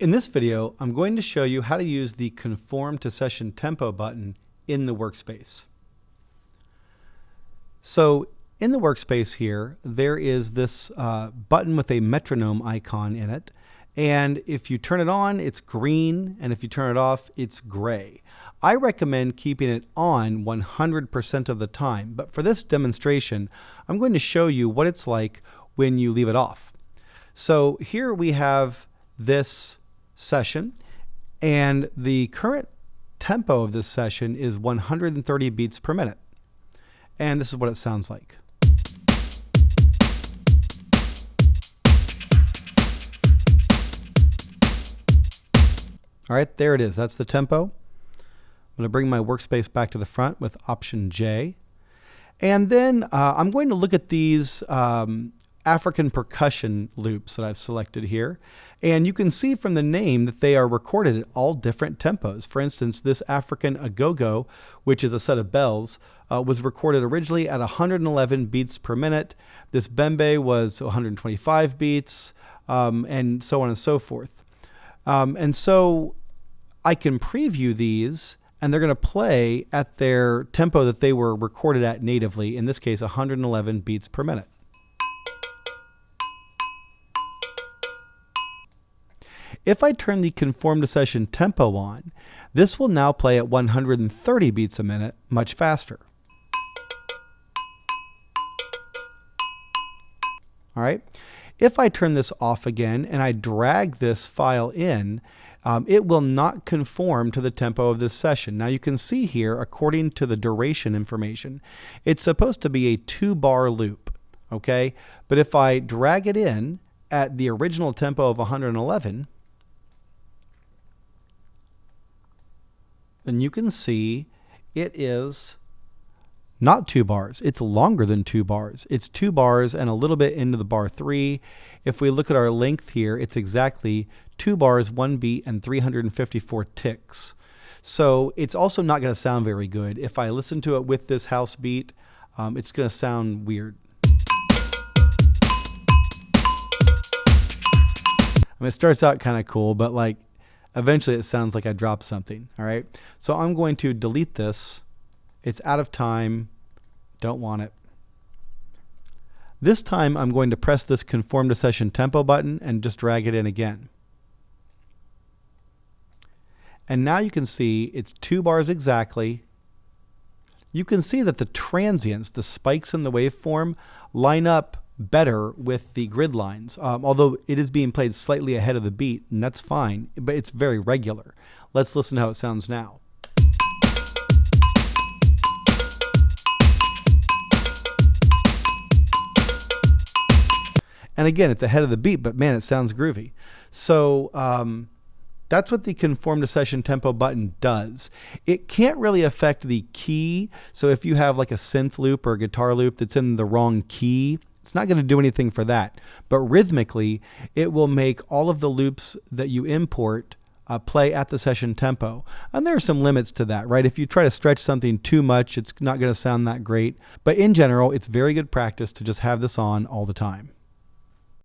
In this video, I'm going to show you how to use the Conform to Session Tempo button in the workspace. So in the workspace here, there is this button with a metronome icon in it. And if you turn it on, it's green, and if you turn it off, it's gray. I recommend keeping it on 100% of the time, but for this demonstration, I'm going to show you what it's like when you leave it off. So here we have this session, and the current tempo of this session is 130 beats per minute. And this is what it sounds like. All right, there it is. That's the tempo. I'm going to bring my workspace back to the front with Option J. And then I'm going to look at these African percussion loops that I've selected here. And you can see from the name that they are recorded at all different tempos. For instance, this African agogo, which is a set of bells, was recorded originally at 111 beats per minute. This bembe was 125 beats, and so on and so forth. And so I can preview these, and they're going to play at their tempo that they were recorded at natively, in this case 111 beats per minute. If I turn the Conform to Session tempo on, this will now play at 130 beats a minute, much faster. All right. If I turn this off again and I drag this file in, it will not conform to the tempo of this session. Now you can see here, according to the duration information, it's supposed to be a 2-bar loop, okay? But if I drag it in at the original tempo of 111, then you can see it is not 2 bars. It's longer than 2 bars. It's 2 bars and a little bit into the bar 3. If we look at our length here, it's exactly 2 bars, 1 beat, and 354 ticks. So it's also not going to sound very good. If I listen to it with this house beat, it's going to sound weird. I mean, it starts out kind of cool, but like eventually it sounds like I dropped something. All right. So I'm going to delete this. It's out of time. Don't want it. This time I'm going to press this Conform to Session tempo button and just drag it in again. And now you can see it's 2 bars exactly. You can see that the transients, the spikes in the waveform, line up better with the grid lines, although it is being played slightly ahead of the beat, and that's fine, but it's very regular. Let's listen to how it sounds now. And again, it's ahead of the beat, but man, it sounds groovy. So that's what the Conform to Session tempo button does. It can't really affect the key. So if you have like a synth loop or a guitar loop that's in the wrong key, it's not going to do anything for that. But rhythmically, it will make all of the loops that you import play at the session tempo. And there are some limits to that, right? If you try to stretch something too much, it's not going to sound that great. But in general, it's very good practice to just have this on all the time.